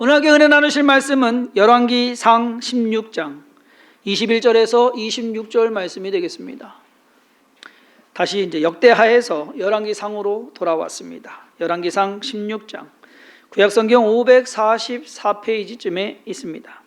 오늘 함께 은혜 나누실 말씀은 열왕기상 16장 21절에서 26절 말씀이 되겠습니다. 다시 이제 역대하에서 열왕기상으로 돌아왔습니다. 열왕기상 16장 구약성경 544페이지쯤에 있습니다.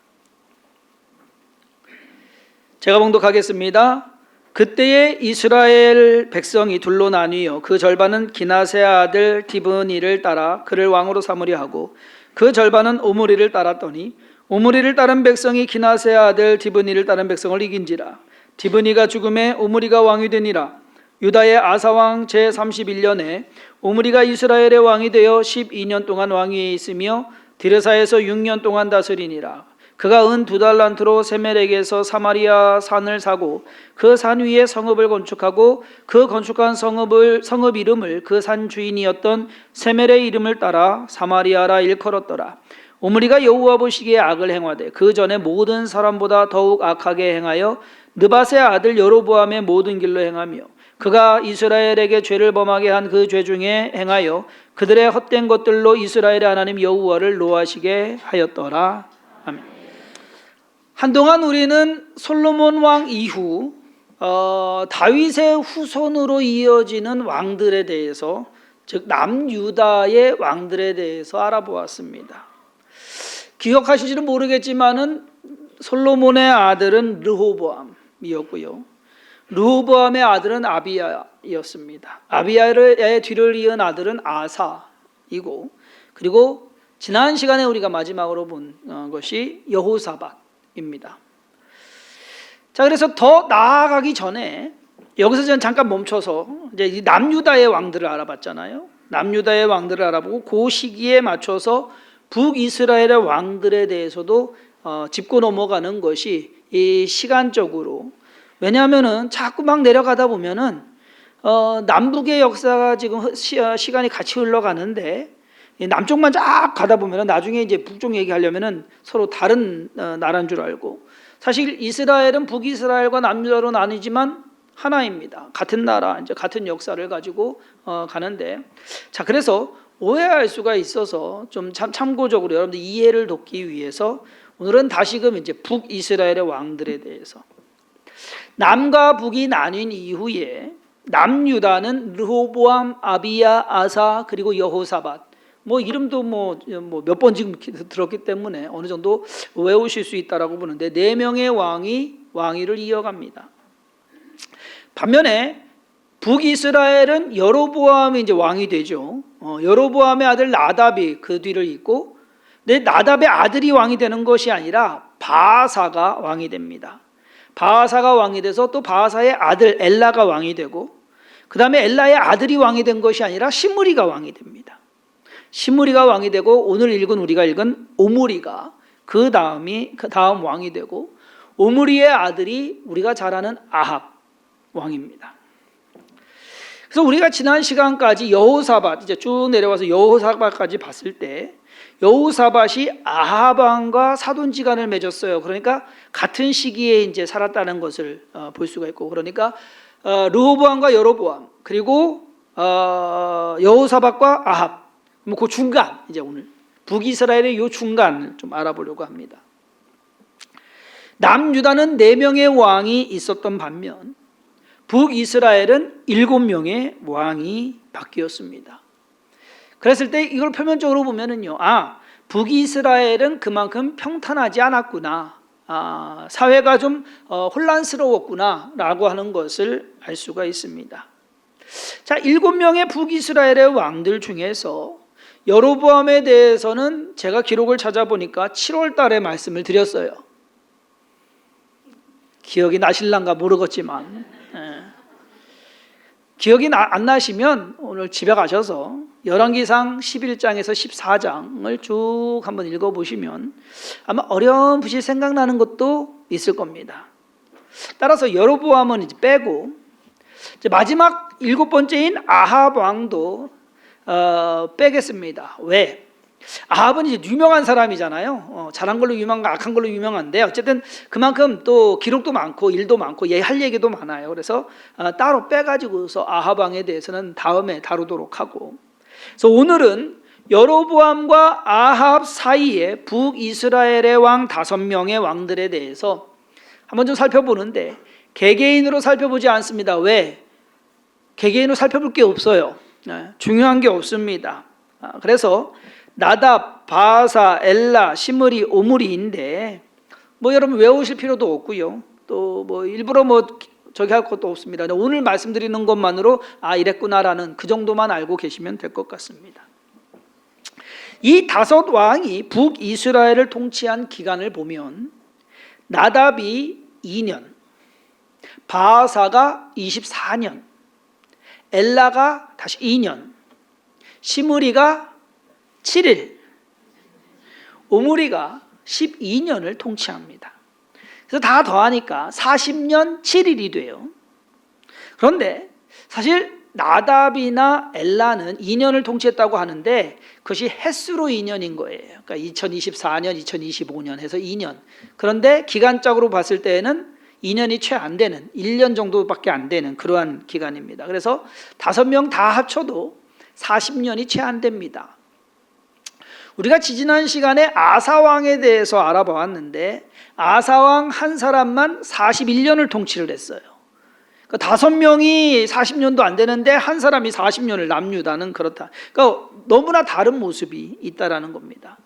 제가 봉독하겠습니다. 그때에 이스라엘 백성이 둘로 나뉘어 그 절반은 기나세 아들 디브니를 따라 그를 왕으로 삼으려 하고 그 절반은 오므리를 따랐더니 오므리를 따른 백성이 기나세 아들 디브니를 따른 백성을 이긴지라. 디브니가 죽음에 오므리가 왕이 되니라. 유다의 아사왕 제31년에 오므리가 이스라엘의 왕이 되어 12년 동안 왕위에 있으며 디르사에서 6년 동안 다스리니라. 그가 은 2달란트로 세멜에게서 사마리아 산을 사고 그 산 위에 성읍을 건축하고 그 건축한 성읍 이름을 그 산 주인이었던 세멜의 이름을 따라 사마리아라 일컬었더라. 오므리가 여호와 보시기에 악을 행하되 그 전에 모든 사람보다 더욱 악하게 행하여 느밧의 아들 여로보암의 모든 길로 행하며 그가 이스라엘에게 죄를 범하게 한 그 죄 중에 행하여 그들의 헛된 것들로 이스라엘의 하나님 여호와를 노하시게 하였더라. 아멘. 한동안 우리는 솔로몬 왕 이후 다윗의 후손으로 이어지는 왕들에 대해서, 즉 남유다의 왕들에 대해서 알아보았습니다. 기억하실지는 모르겠지만은 솔로몬의 아들은 르호보암이었고요, 르호보암의 아들은 아비야였습니다. 아비야의 뒤를 이은 아들은 아사이고, 그리고 지난 시간에 우리가 마지막으로 본 것이 여호사밧입니다. 자, 그래서 더 나아가기 전에 여기서 저는 잠깐 멈춰서 이제 이 남유다의 왕들을 알아봤잖아요. 남유다의 왕들을 알아보고 그 시기에 맞춰서 북이스라엘의 왕들에 대해서도 짚고 넘어가는 것이 이 시간적으로, 왜냐하면은 자꾸 막 내려가다 보면은 남북의 역사가 지금 시간이 같이 흘러가는데 남쪽만 쫙 가다 보면은 나중에 이제 북쪽 얘기하려면은 서로 다른 나라인 줄 알고, 사실 이스라엘은 북이스라엘과 남유다로 나뉘지만 하나입니다. 같은 나라, 이제 같은 역사를 가지고 가는데, 자, 그래서 오해할 수가 있어서 좀 참고적으로 여러분들 이해를 돕기 위해서 오늘은 다시금 이제 북이스라엘의 왕들에 대해서, 남과 북이 나뉜 이후에 남유다는 르호보암, 아비야, 아사, 그리고 여호사밧, 이름도 몇 번 지금 들었기 때문에 어느 정도 외우실 수 있다라고 보는데, 4명의 왕이 왕위를 이어갑니다. 반면에 북이스라엘은 여로보암이 이제 왕이 되죠. 여로보암의 아들 나답이 그 뒤를 잇고, 근데 나답의 아들이 왕이 되는 것이 아니라 바아사가 왕이 됩니다. 바아사가 왕이 돼서 또 바아사의 아들 엘라가 왕이 되고, 그 다음에 엘라의 아들이 왕이 된 것이 아니라 시므리가 왕이 됩니다. 시므리가 왕이 되고, 오늘 우리가 읽은 오므리가 그 다음 왕이 되고, 오므리의 아들이 우리가 잘 아는 아합 왕입니다. 그래서 우리가 지난 시간까지 여호사밧, 이제 쭉 내려와서 여호사밧까지 봤을 때 여호사밧이 아합 왕과 사돈지간을 맺었어요. 그러니까 같은 시기에 이제 살았다는 것을 볼 수가 있고, 그러니까 르호보암과 여로보암, 그리고 여호사밧과 아합, 그 중간, 이제 오늘 북이스라엘의 요 중간을 좀 알아보려고 합니다. 남유다는 4명의 왕이 있었던 반면 북이스라엘은 7명의 왕이 바뀌었습니다. 그랬을 때 이걸 표면적으로 보면은요, 북이스라엘은 그만큼 평탄하지 않았구나, 사회가 좀 혼란스러웠구나 라고 하는 것을 알 수가 있습니다. 자, 7명의 북이스라엘의 왕들 중에서 여로보암에 대해서는 제가 기록을 찾아보니까 7월 달에 말씀을 드렸어요. 기억이 나실란가 모르겠지만, 기억이 안 나시면 오늘 집에 가셔서 열왕기상 11장에서 14장을 쭉 한번 읽어보시면 아마 어렴풋이 생각나는 것도 있을 겁니다. 따라서 여로보암은 이제 빼고, 이제 마지막 7번째인 아합 왕도 빼겠습니다. 왜? 아합은 이제 유명한 사람이잖아요. 잘한 걸로 유명한, 악한 걸로 유명한데 어쨌든 그만큼 또 기록도 많고 일도 많고 할 얘기도 많아요. 그래서 따로 빼가지고서 아합 왕에 대해서는 다음에 다루도록 하고, 그래서 오늘은 여로보암과 아합 사이에 북이스라엘의 왕 5명의 왕들에 대해서 한번 좀 살펴보는데 개개인으로 살펴보지 않습니다. 왜? 개개인으로 살펴볼 게 없어요. 중요한 게 없습니다. 그래서 나답, 바하사, 엘라, 시므리, 오므리인데 뭐 여러분 외우실 필요도 없고요. 또 뭐 일부러 뭐 저기 할 것도 없습니다. 오늘 말씀드리는 것만으로 이랬구나라는 그 정도만 알고 계시면 될 것 같습니다. 이 5 왕이 북이스라엘을 통치한 기간을 보면 나답이 2년, 바하사가 24년, 엘라가 다시 2년, 시므리가 7일, 오므리가 12년을 통치합니다. 그래서 다 더하니까 40년 7일이 돼요. 그런데 사실 나답이나 엘라는 2년을 통치했다고 하는데 그것이 햇수로 2년인 거예요. 그러니까 2024년, 2025년 해서 2년. 그런데 기간적으로 봤을 때에는 2년이 채 안 되는 1년 정도밖에 안 되는 그러한 기간입니다. 그래서 5명 다 합쳐도 40년이 채 안 됩니다. 우리가 지지난 시간에 아사왕에 대해서 알아보았는데 아사왕 한 사람만 41년을 통치를 했어요. 그러니까 5명이 40년도 안 되는데 한 사람이 40년을 남유다는 그렇다. 그러니까 너무나 다른 모습이 있다라는 겁니다.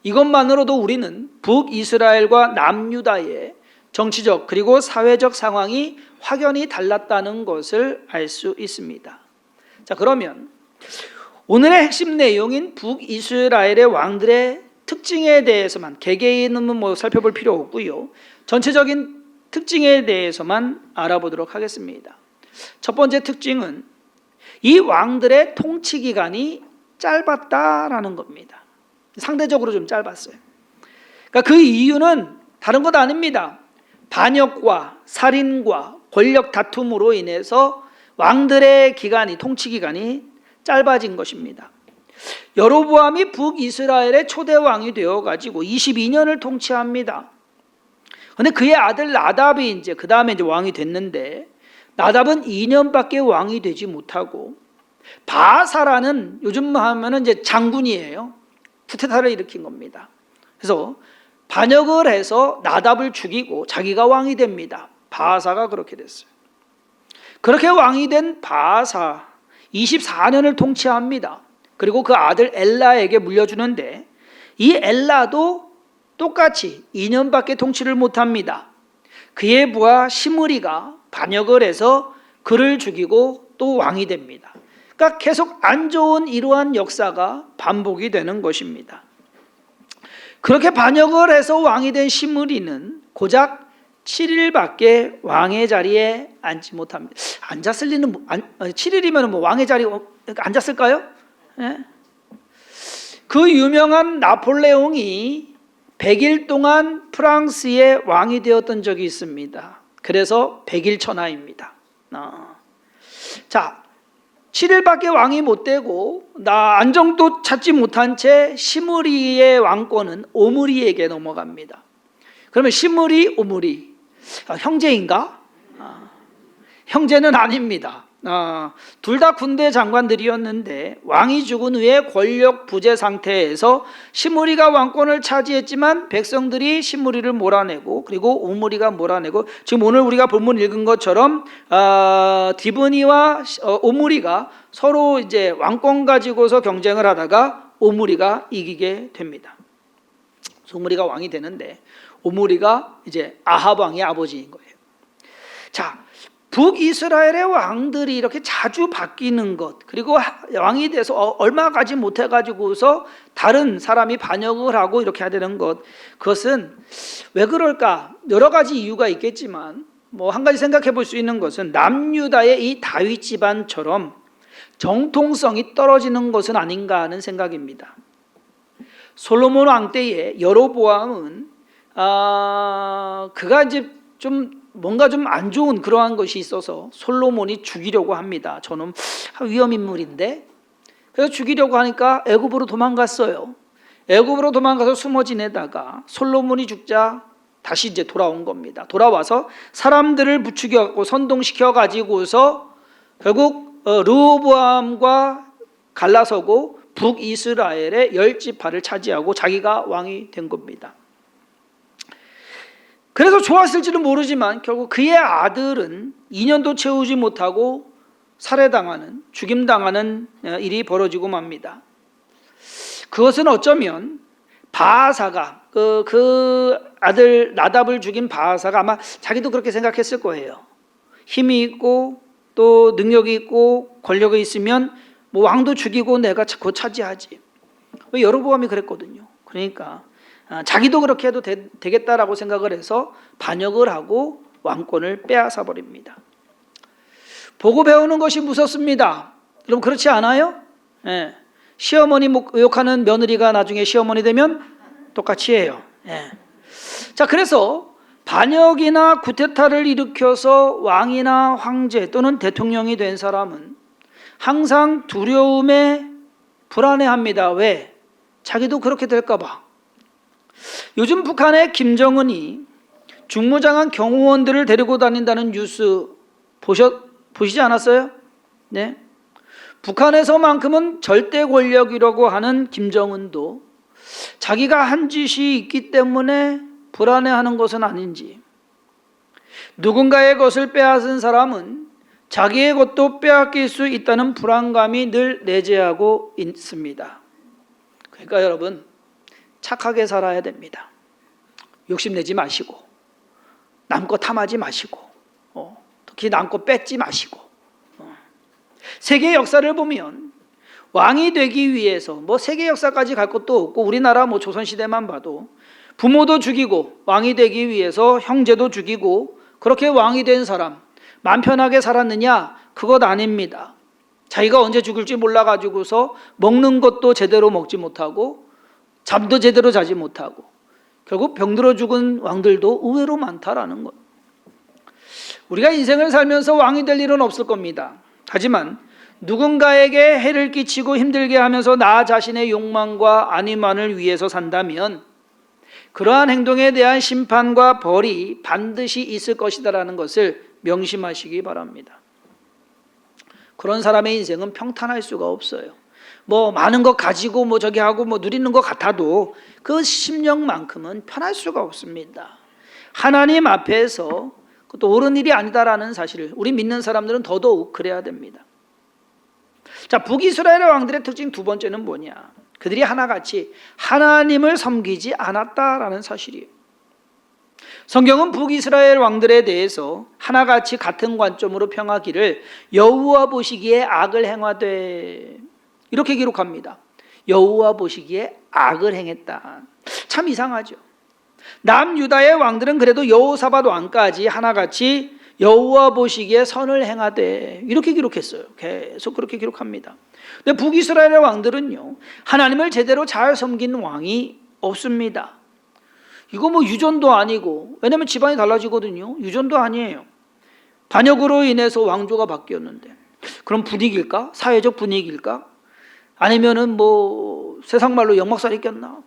이것만으로도 우리는 북이스라엘과 남유다의 정치적 그리고 사회적 상황이 확연히 달랐다는 것을 알 수 있습니다. 자, 그러면 오늘의 핵심 내용인 북이스라엘의 왕들의 특징에 대해서만 개개인은 뭐 살펴볼 필요 없고요. 전체적인 특징에 대해서만 알아보도록 하겠습니다. 첫 번째 특징은 이 왕들의 통치 기간이 짧았다라는 겁니다. 상대적으로 좀 짧았어요. 그러니까 그 이유는 다른 것 아닙니다. 반역과 살인과 권력 다툼으로 인해서 왕들의 기간이 통치 기간이 짧아진 것입니다. 여로보암이 북이스라엘의 초대 왕이 되어 가지고 22년을 통치합니다. 근데 그의 아들 나답이 이제 그 다음에 이제 왕이 됐는데 나답은 2년밖에 왕이 되지 못하고 바하사라는 요즘 하면은 이제 장군이에요. 쿠데타를 일으킨 겁니다. 그래서 반역을 해서 나답을 죽이고 자기가 왕이 됩니다. 바하사가 그렇게 됐어요. 그렇게 왕이 된 바하사 24년을 통치합니다. 그리고 그 아들 엘라에게 물려주는데 이 엘라도 똑같이 2년밖에 통치를 못합니다. 그의 부하 시므리가 반역을 해서 그를 죽이고 또 왕이 됩니다. 그러니까 계속 안 좋은 이러한 역사가 반복이 되는 것입니다. 그렇게 반역을 해서 왕이 된 시므리는 고작 7일밖에 왕의 자리에 앉지 못합니다. 앉았을 리는 7일이면 뭐 왕의 자리에 앉았을까요? 네? 그 유명한 나폴레옹이 100일 동안 프랑스의 왕이 되었던 적이 있습니다. 그래서 100일 천하입니다. 자, 7일밖에 왕이 못 되고 안정도 찾지 못한 채 시므리의 왕권은 오므리에게 넘어갑니다. 그러면 시므리, 오므리 형제인가? 형제는 아닙니다. 둘 다 군대 장관들이었는데 왕이 죽은 후에 권력 부재 상태에서 시므리가 왕권을 차지했지만 백성들이 시므리를 몰아내고 그리고 오므리가 몰아내고 지금 오늘 우리가 본문 읽은 것처럼 디브니와 오므리가 서로 이제 왕권 가지고서 경쟁을 하다가 오므리가 이기게 됩니다. 오므리가 왕이 되는데 오므리가 이제 아합 왕의 아버지인 거예요. 자, 북이스라엘의 왕들이 이렇게 자주 바뀌는 것, 그리고 왕이 돼서 얼마 가지 못해가지고서 다른 사람이 반역을 하고 이렇게 해야 되는 것, 그것은 왜 그럴까? 여러 가지 이유가 있겠지만 뭐 한 가지 생각해 볼 수 있는 것은 남유다의 이 다윗 집안처럼 정통성이 떨어지는 것은 아닌가 하는 생각입니다. 솔로몬 왕 때에 여로보암은 그가 이제 좀 뭔가 좀 안 좋은 그러한 것이 있어서 솔로몬이 죽이려고 합니다. 저는 위험 인물인데, 그래서 죽이려고 하니까 애굽으로 도망갔어요. 애굽으로 도망가서 숨어 지내다가 솔로몬이 죽자 다시 이제 돌아온 겁니다. 돌아와서 사람들을 부추겨갖고 선동시켜 가지고서 결국 르호보암과 갈라서고 북이스라엘의 10지파를 차지하고 자기가 왕이 된 겁니다. 그래서 좋았을지는 모르지만 결국 그의 아들은 2년도 채우지 못하고 살해당하는, 죽임당하는 일이 벌어지고 맙니다. 그것은 어쩌면 바아사가 그 아들 나답을 죽인 바아사가 아마 자기도 그렇게 생각했을 거예요. 힘이 있고 또 능력이 있고 권력이 있으면 뭐 왕도 죽이고 내가 곧 차지하지. 여로보암이 그랬거든요. 그러니까 자기도 그렇게 해도 되겠다라고 생각을 해서 반역을 하고 왕권을 빼앗아 버립니다. 보고 배우는 것이 무섭습니다. 여러분 그렇지 않아요? 예. 시어머니 의혹하는 며느리가 나중에 시어머니 되면 똑같이 해요. 예. 자, 그래서 반역이나 쿠데타를 일으켜서 왕이나 황제 또는 대통령이 된 사람은 항상 두려움에 불안해합니다. 왜? 자기도 그렇게 될까 봐. 요즘 북한의 김정은이 중무장한 경호원들을 데리고 다닌다는 뉴스 보시지 않았어요? 네. 북한에서만큼은 절대 권력이라고 하는 김정은도 자기가 한 짓이 있기 때문에 불안해하는 것은 아닌지, 누군가의 것을 빼앗은 사람은 자기의 것도 빼앗길 수 있다는 불안감이 늘 내재하고 있습니다. 그러니까 여러분 착하게 살아야 됩니다. 욕심내지 마시고 남 거 탐하지 마시고 특히 남 거 뺏지 마시고. 세계 역사를 보면 왕이 되기 위해서 뭐 세계 역사까지 갈 것도 없고 우리나라 뭐 조선시대만 봐도 부모도 죽이고 왕이 되기 위해서 형제도 죽이고 그렇게 왕이 된 사람 맘 편하게 살았느냐? 그것 아닙니다. 자기가 언제 죽을지 몰라가지고서 먹는 것도 제대로 먹지 못하고 잠도 제대로 자지 못하고 결국 병들어 죽은 왕들도 의외로 많다라는 것. 우리가 인생을 살면서 왕이 될 일은 없을 겁니다. 하지만 누군가에게 해를 끼치고 힘들게 하면서 나 자신의 욕망과 안위만을 위해서 산다면 그러한 행동에 대한 심판과 벌이 반드시 있을 것이다라는 것을 명심하시기 바랍니다. 그런 사람의 인생은 평탄할 수가 없어요. 뭐 많은 것 가지고 뭐 저기 하고 뭐 누리는 것 같아도 그 심령만큼은 편할 수가 없습니다. 하나님 앞에서 그것도 옳은 일이 아니다라는 사실을 우리 믿는 사람들은 더더욱 그래야 됩니다. 자, 북이스라엘의 왕들의 특징 두 번째는 뭐냐? 그들이 하나같이 하나님을 섬기지 않았다라는 사실이에요. 성경은 북이스라엘 왕들에 대해서 하나같이 같은 관점으로 평하기를 여호와 보시기에 악을 행하되 이렇게 기록합니다. 여호와 보시기에 악을 행했다. 참 이상하죠. 남유다의 왕들은 그래도 여호사밧 왕까지 하나같이 여호와 보시기에 선을 행하되 이렇게 기록했어요. 계속 그렇게 기록합니다. 근데 북이스라엘의 왕들은요, 하나님을 제대로 잘 섬긴 왕이 없습니다. 이거 뭐 유전도 아니고, 왜냐면 집안이 달라지거든요. 유전도 아니에요. 반역으로 인해서 왕조가 바뀌었는데, 그럼 분위기일까? 사회적 분위기일까? 아니면은 뭐 세상 말로 역막살이 꼈나?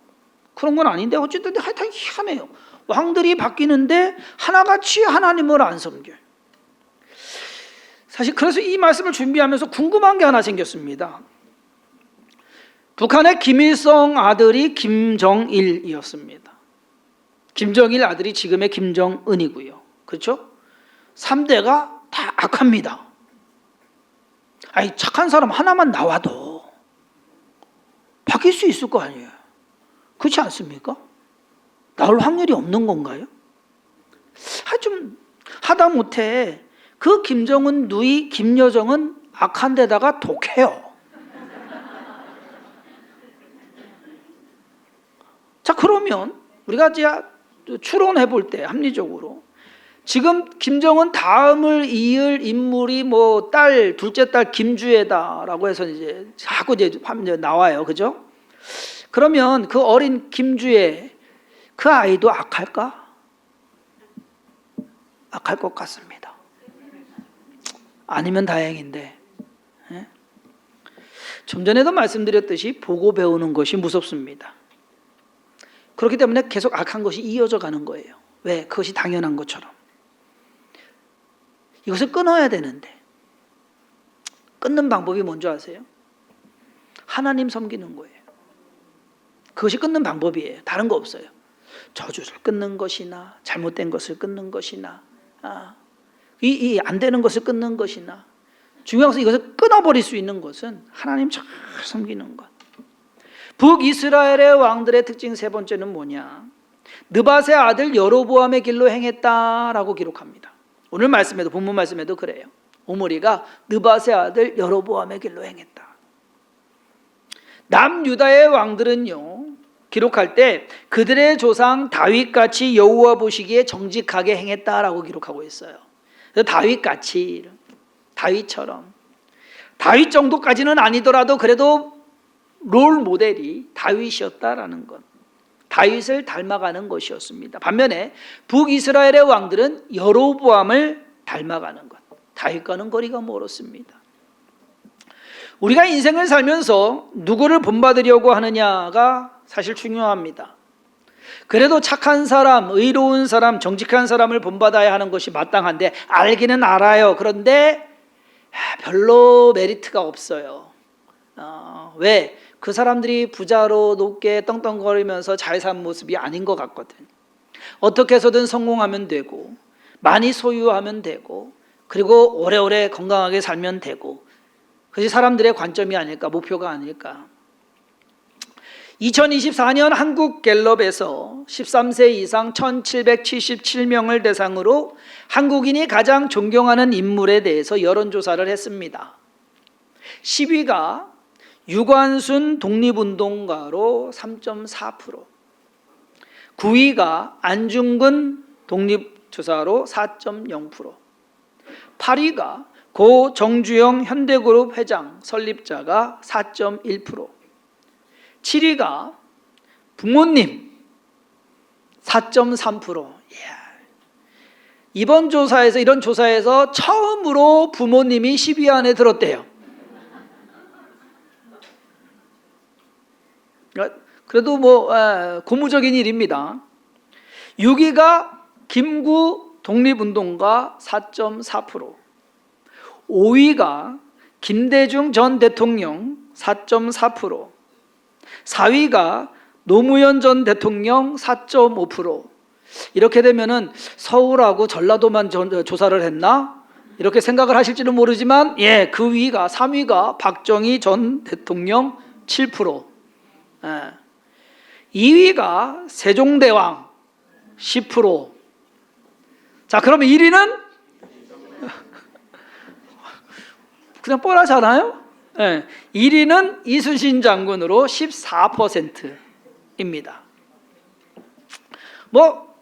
그런 건 아닌데 어쨌든 하여튼 희한해요. 왕들이 바뀌는데 하나같이 하나님을 안 섬겨요. 사실 그래서 이 말씀을 준비하면서 궁금한 게 하나 생겼습니다. 북한의 김일성 아들이 김정일이었습니다. 김정일 아들이 지금의 김정은이고요. 그렇죠? 3대가 다 악합니다. 아니 착한 사람 하나만 나와도 바뀔 수 있을 거 아니에요. 그렇지 않습니까? 나올 확률이 없는 건가요? 좀 하다못해 그 김정은 누이 김여정은 악한 데다가 독해요. 자, 그러면 우리가 이제 추론해 볼 때 합리적으로 지금 김정은 다음을 이을 인물이 뭐 둘째 딸 김주애다라고 해서 이제 자꾸 이제 나와요. 그죠? 그러면 그 어린 김주애 그 아이도 악할까? 악할 것 같습니다. 아니면 다행인데. 예? 좀 전에도 말씀드렸듯이 보고 배우는 것이 무섭습니다. 그렇기 때문에 계속 악한 것이 이어져 가는 거예요. 왜? 그것이 당연한 것처럼. 이것을 끊어야 되는데 끊는 방법이 뭔지 아세요? 하나님 섬기는 거예요. 그것이 끊는 방법이에요. 다른 거 없어요. 저주를 끊는 것이나 잘못된 것을 끊는 것이나 이 안 되는 것을 끊는 것이나 중요한 것은 이것을 끊어버릴 수 있는 것은 하나님 잘 섬기는 것. 북이스라엘의 왕들의 특징 세 번째는 뭐냐? 느밧의 아들 여로보암의 길로 행했다라고 기록합니다. 오늘 말씀에도 본문 말씀에도 그래요. 오므리가 느밧의 아들 여로보암의 길로 행했다. 남유다의 왕들은요, 기록할 때 그들의 조상 다윗같이 여호와 보시기에 정직하게 행했다라고 기록하고 있어요. 다윗같이, 다윗처럼, 다윗 정도까지는 아니더라도 그래도 롤 모델이 다윗이었다라는 것, 다윗을 닮아가는 것이었습니다. 반면에 북이스라엘의 왕들은 여로보암을 닮아가는 것, 다윗과는 거리가 멀었습니다. 우리가 인생을 살면서 누구를 본받으려고 하느냐가 사실 중요합니다. 그래도 착한 사람, 의로운 사람, 정직한 사람을 본받아야 하는 것이 마땅한데 알기는 알아요. 그런데 별로 메리트가 없어요. 왜? 그 사람들이 부자로 높게 떵떵거리면서 잘 산 모습이 아닌 것 같거든. 어떻게 해서든 성공하면 되고 많이 소유하면 되고 그리고 오래오래 건강하게 살면 되고, 그것이 사람들의 관점이 아닐까, 목표가 아닐까. 2024년 한국갤럽에서 13세 이상 1777명을 대상으로 한국인이 가장 존경하는 인물에 대해서 여론조사를 했습니다. 10위가 유관순 독립운동가로 3.4%, 9위가 안중근 독립투사로 4.0%, 8위가 고 정주영 현대그룹 회장 설립자가 4.1%, 7위가 부모님 4.3%. 이번 조사에서, 이런 조사에서 처음으로 부모님이 10위 안에 들었대요. 그래도 고무적인 일입니다. 6위가 김구 독립운동가 4.4%, 5위가 김대중 전 대통령 4.4%, 4위가 노무현 전 대통령 4.5%. 이렇게 되면은 서울하고 전라도만 조사를 했나? 이렇게 생각을 하실지는 모르지만, 그 위가 3위가 박정희 전 대통령 7%, 2위가 세종대왕 10%. 자, 그러면 1위는 그냥 뻔하잖아요. 1위는 이순신 장군으로 14%입니다.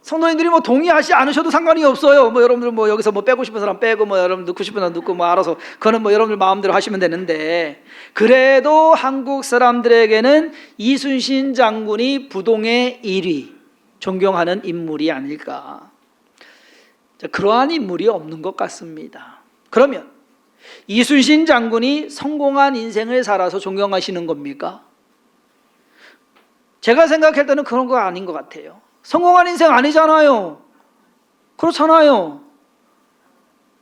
성도님들이 동의하지 않으셔도 상관이 없어요. 여러분들 여기서 빼고 싶은 사람 빼고 여러분 넣고 싶은 사람 넣고 알아서 그거는 여러분들 마음대로 하시면 되는데, 그래도 한국 사람들에게는 이순신 장군이 부동의 1위, 존경하는 인물이 아닐까. 그러한 인물이 없는 것 같습니다. 그러면 이순신 장군이 성공한 인생을 살아서 존경하시는 겁니까? 제가 생각할 때는 그런 거 아닌 것 같아요. 성공한 인생 아니잖아요. 그렇잖아요.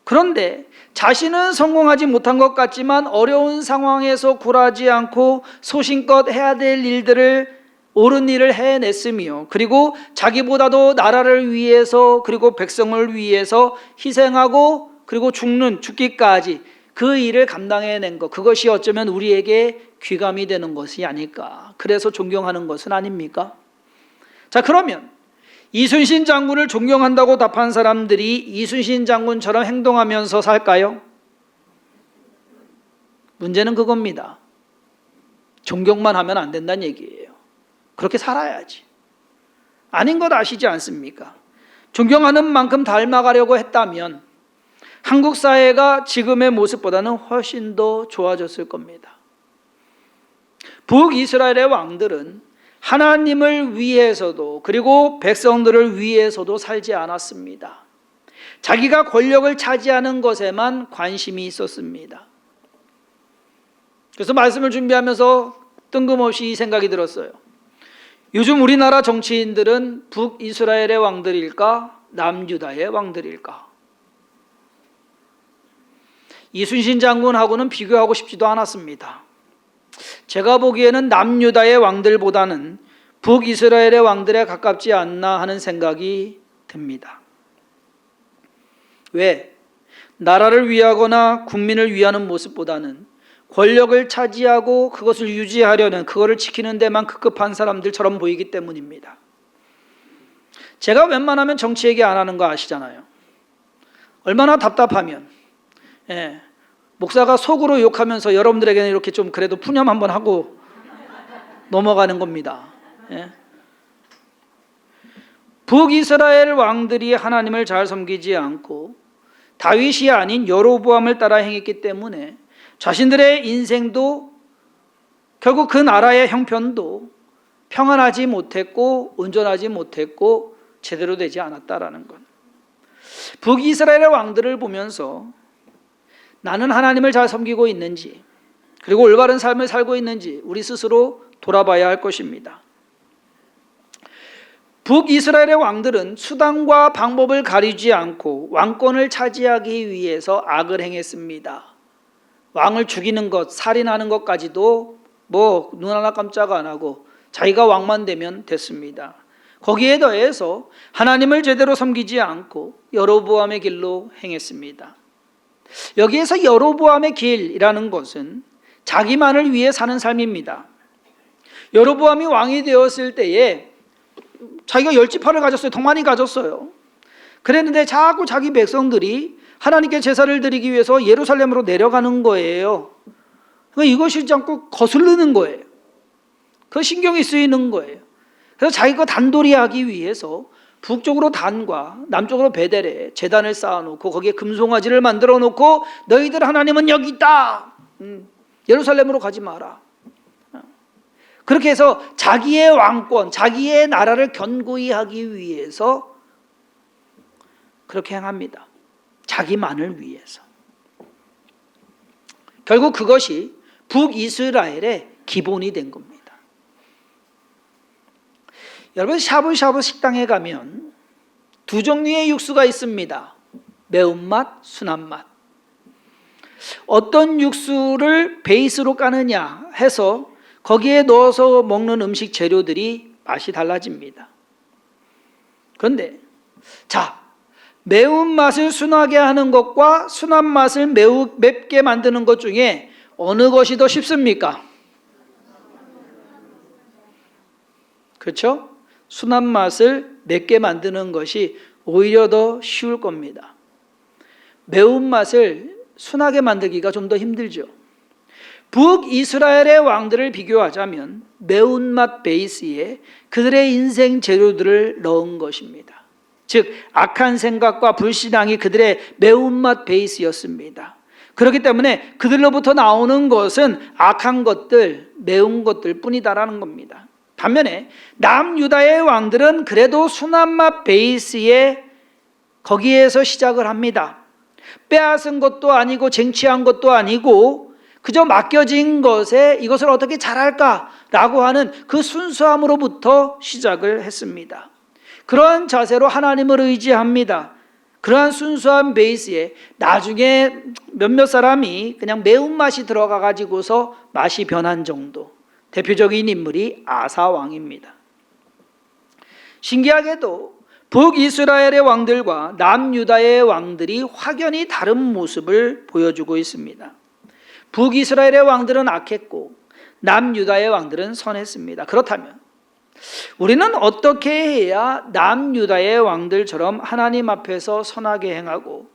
그런데 자신은 성공하지 못한 것 같지만 어려운 상황에서 굴하지 않고 소신껏 해야 될 일들을, 옳은 일을 해냈으며, 그리고 자기보다도 나라를 위해서 그리고 백성을 위해서 희생하고 그리고 죽기까지 그 일을 감당해낸 것, 그것이 어쩌면 우리에게 귀감이 되는 것이 아닐까. 그래서 존경하는 것은 아닙니까? 자, 그러면 이순신 장군을 존경한다고 답한 사람들이 이순신 장군처럼 행동하면서 살까요? 문제는 그겁니다. 존경만 하면 안 된다는 얘기예요. 그렇게 살아야지. 아닌 것 아시지 않습니까? 존경하는 만큼 닮아가려고 했다면 한국 사회가 지금의 모습보다는 훨씬 더 좋아졌을 겁니다. 북이스라엘의 왕들은 하나님을 위해서도 그리고 백성들을 위해서도 살지 않았습니다. 자기가 권력을 차지하는 것에만 관심이 있었습니다. 그래서 말씀을 준비하면서 뜬금없이 이 생각이 들었어요. 요즘 우리나라 정치인들은 북이스라엘의 왕들일까? 남유다의 왕들일까? 이순신 장군하고는 비교하고 싶지도 않았습니다. 제가 보기에는 남유다의 왕들보다는 북이스라엘의 왕들에 가깝지 않나 하는 생각이 듭니다. 왜? 나라를 위하거나 국민을 위하는 모습보다는 권력을 차지하고 그것을 유지하려는, 그것을 지키는 데만 급급한 사람들처럼 보이기 때문입니다. 제가 웬만하면 정치 얘기 안 하는 거 아시잖아요. 얼마나 답답하면 목사가 속으로 욕하면서 여러분들에게는 이렇게 좀 그래도 푸념 한번 하고 넘어가는 겁니다. 북이스라엘 왕들이 하나님을 잘 섬기지 않고 다윗이 아닌 여로보암을 따라 행했기 때문에 자신들의 인생도 결국 그 나라의 형편도 평안하지 못했고 온전하지 못했고 제대로 되지 않았다라는 것. 북이스라엘의 왕들을 보면서 나는 하나님을 잘 섬기고 있는지, 그리고 올바른 삶을 살고 있는지 우리 스스로 돌아봐야 할 것입니다. 북이스라엘의 왕들은 수단과 방법을 가리지 않고 왕권을 차지하기 위해서 악을 행했습니다. 왕을 죽이는 것, 살인하는 것까지도 눈 하나 깜짝 안 하고 자기가 왕만 되면 됐습니다. 거기에 더해서 하나님을 제대로 섬기지 않고 여로보암의 길로 행했습니다. 여기에서 여로보암의 길이라는 것은 자기만을 위해 사는 삶입니다. 여로보암이 왕이 되었을 때에 자기가 10지파를 가졌어요. 더 많이 가졌어요. 그랬는데 자꾸 자기 백성들이 하나님께 제사를 드리기 위해서 예루살렘으로 내려가는 거예요. 이것이 자꾸 거슬리는 거예요. 그 신경이 쓰이는 거예요. 그래서 자기가 단돌이 하기 위해서 북쪽으로 단과 남쪽으로 베델에 제단을 쌓아놓고 거기에 금송아지를 만들어 놓고 너희들 하나님은 여기 있다. 예루살렘으로 가지 마라. 그렇게 해서 자기의 왕권, 자기의 나라를 견고히 하기 위해서 그렇게 행합니다. 자기만을 위해서. 결국 그것이 북이스라엘의 기본이 된 겁니다. 여러분, 샤브샤브 식당에 가면 두 종류의 육수가 있습니다. 매운맛, 순한맛. 어떤 육수를 베이스로 까느냐 해서 거기에 넣어서 먹는 음식 재료들이 맛이 달라집니다. 그런데 매운맛을 순하게 하는 것과 순한맛을 맵게 만드는 것 중에 어느 것이 더 쉽습니까? 그렇죠? 순한맛을 맵게 만드는 것이 오히려 더 쉬울 겁니다. 매운맛을 순하게 만들기가 좀 더 힘들죠. 북이스라엘의 왕들을 비교하자면 매운맛 베이스에 그들의 인생 재료들을 넣은 것입니다. 즉 악한 생각과 불신앙이 그들의 매운맛 베이스였습니다. 그렇기 때문에 그들로부터 나오는 것은 악한 것들, 매운 것들 뿐이다라는 겁니다. 반면에 남유다의 왕들은 그래도 순한맛 베이스에 거기에서 시작을 합니다. 빼앗은 것도 아니고 쟁취한 것도 아니고 그저 맡겨진 것에 이것을 어떻게 잘할까라고 하는 그 순수함으로부터 시작을 했습니다. 그러한 자세로 하나님을 의지합니다. 그러한 순수한 베이스에 나중에 몇몇 사람이 그냥 매운맛이 들어가 가지고서 맛이 변한 정도. 대표적인 인물이 아사 왕입니다. 신기하게도 북이스라엘의 왕들과 남유다의 왕들이 확연히 다른 모습을 보여주고 있습니다. 북이스라엘의 왕들은 악했고 남유다의 왕들은 선했습니다. 그렇다면 우리는 어떻게 해야 남유다의 왕들처럼 하나님 앞에서 선하게 행하고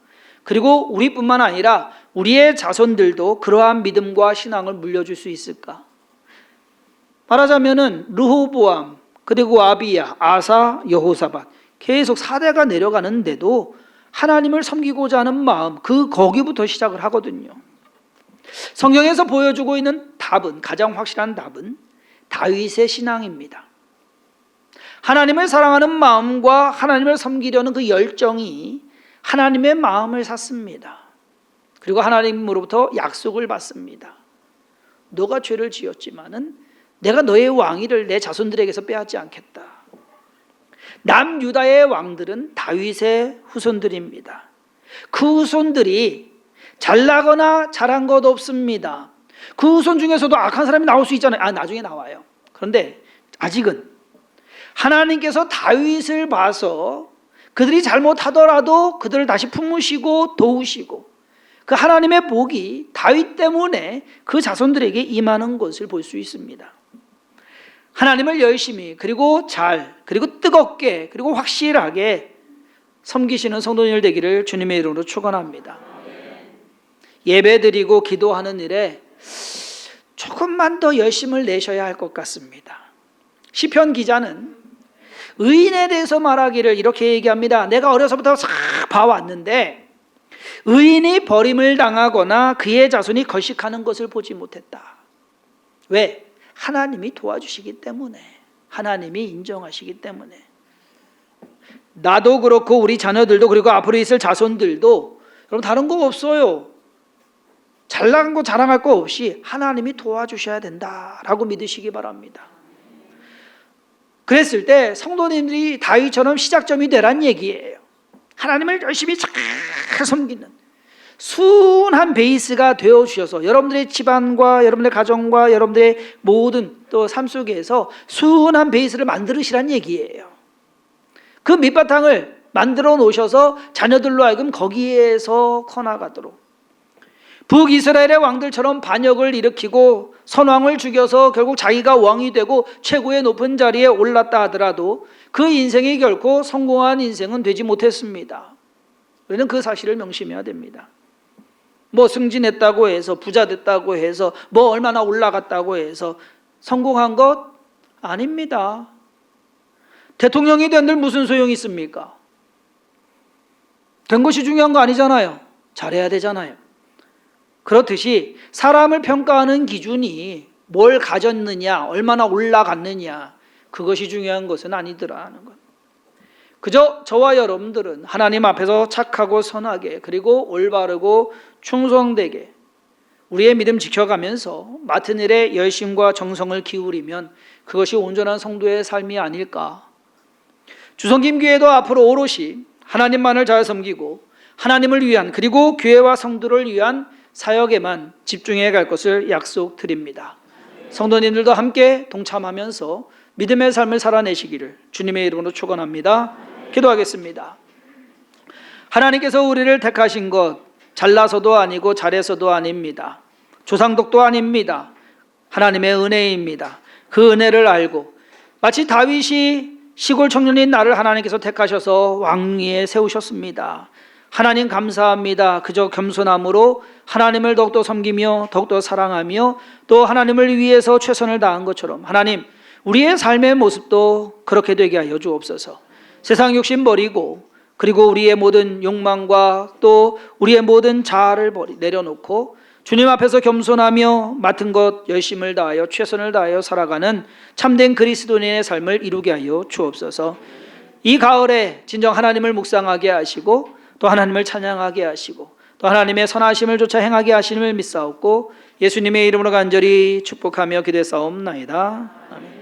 그리고 우리뿐만 아니라 우리의 자손들도 그러한 믿음과 신앙을 물려줄 수 있을까? 말하자면은 르호보암, 그리고 아비야, 아사, 여호사밧 계속 4대가 내려가는데도 하나님을 섬기고자 하는 마음, 거기부터 시작을 하거든요. 성경에서 보여주고 있는 답은, 가장 확실한 답은 다윗의 신앙입니다. 하나님을 사랑하는 마음과 하나님을 섬기려는 그 열정이 하나님의 마음을 샀습니다. 그리고 하나님으로부터 약속을 받습니다. 너가 죄를 지었지만은 내가 너의 왕위를 내 자손들에게서 빼앗지 않겠다. 남유다의 왕들은 다윗의 후손들입니다. 그 후손들이 잘나거나 잘한 것 없습니다. 그 후손 중에서도 악한 사람이 나올 수 있잖아요. 나중에 나와요. 그런데 아직은 하나님께서 다윗을 봐서 그들이 잘못하더라도 그들을 다시 품으시고 도우시고 그 하나님의 복이 다윗 때문에 그 자손들에게 임하는 것을 볼 수 있습니다. 하나님을 열심히 그리고 그리고 뜨겁게 그리고 확실하게 섬기시는 성도님들 되기를 주님의 이름으로 축원합니다. 예배드리고 기도하는 일에 조금만 더 열심을 내셔야 할 것 같습니다. 시편 기자는 의인에 대해서 말하기를 이렇게 얘기합니다. 내가 어려서부터 싹 봐왔는데 의인이 버림을 당하거나 그의 자손이 걸식하는 것을 보지 못했다. 왜? 하나님이 도와주시기 때문에, 하나님이 인정하시기 때문에. 나도 그렇고 우리 자녀들도 그리고 앞으로 있을 자손들도 여러분 다른 거 없어요. 잘난 거 자랑할 거 없이 하나님이 도와주셔야 된다라고 믿으시기 바랍니다. 그랬을 때 성도님들이 다윗처럼 시작점이 되란 얘기예요. 하나님을 열심히 잘 섬기는 순한 베이스가 되어주셔서 여러분들의 집안과 여러분들의 가정과 여러분들의 모든 또 삶 속에서 순한 베이스를 만들으시란 얘기예요. 그 밑바탕을 만들어 놓으셔서 자녀들로 하여금 거기에서 커나가도록, 북이스라엘의 왕들처럼 반역을 일으키고 선왕을 죽여서 결국 자기가 왕이 되고 최고의 높은 자리에 올랐다 하더라도 그 인생이 결코 성공한 인생은 되지 못했습니다. 우리는 그 사실을 명심해야 됩니다. 뭐 승진했다고 해서 부자 됐다고 해서 뭐 얼마나 올라갔다고 해서 성공한 것 아닙니다. 대통령이 된들 무슨 소용이 있습니까? 된 것이 중요한 거 아니잖아요. 잘해야 되잖아요. 그렇듯이 사람을 평가하는 기준이 뭘 가졌느냐, 얼마나 올라갔느냐, 그것이 중요한 것은 아니더라 하는 것. 그저 저와 여러분들은 하나님 앞에서 착하고 선하게 그리고 올바르고 충성되게 우리의 믿음 지켜가면서 맡은 일에 열심과 정성을 기울이면 그것이 온전한 성도의 삶이 아닐까. 주성김교회도 앞으로 오롯이 하나님만을 잘 섬기고 하나님을 위한 그리고 교회와 성도를 위한 사역에만 집중해 갈 것을 약속드립니다. 성도님들도 함께 동참하면서 믿음의 삶을 살아내시기를 주님의 이름으로 축원합니다. 기도하겠습니다. 하나님께서 우리를 택하신 것 잘나서도 아니고 잘해서도 아닙니다. 조상덕도 아닙니다. 하나님의 은혜입니다. 그 은혜를 알고 마치 다윗이 시골 청년인 나를 하나님께서 택하셔서 왕위에 세우셨습니다. 하나님 감사합니다. 그저 겸손함으로 하나님을 더욱더 섬기며 더욱더 사랑하며 또 하나님을 위해서 최선을 다한 것처럼 하나님 우리의 삶의 모습도 그렇게 되게 하여 주옵소서. 세상 욕심 버리고 그리고 우리의 모든 욕망과 또 우리의 모든 자아를 내려놓고 주님 앞에서 겸손하며 맡은 것 열심을 다하여 최선을 다하여 살아가는 참된 그리스도인의 삶을 이루게 하여 주옵소서. 이 가을에 진정 하나님을 묵상하게 하시고 또 하나님을 찬양하게 하시고 또 하나님의 선하심을 조차 행하게 하심을 믿사옵고 예수님의 이름으로 간절히 축복하며 기도했사옵나이다. 아멘.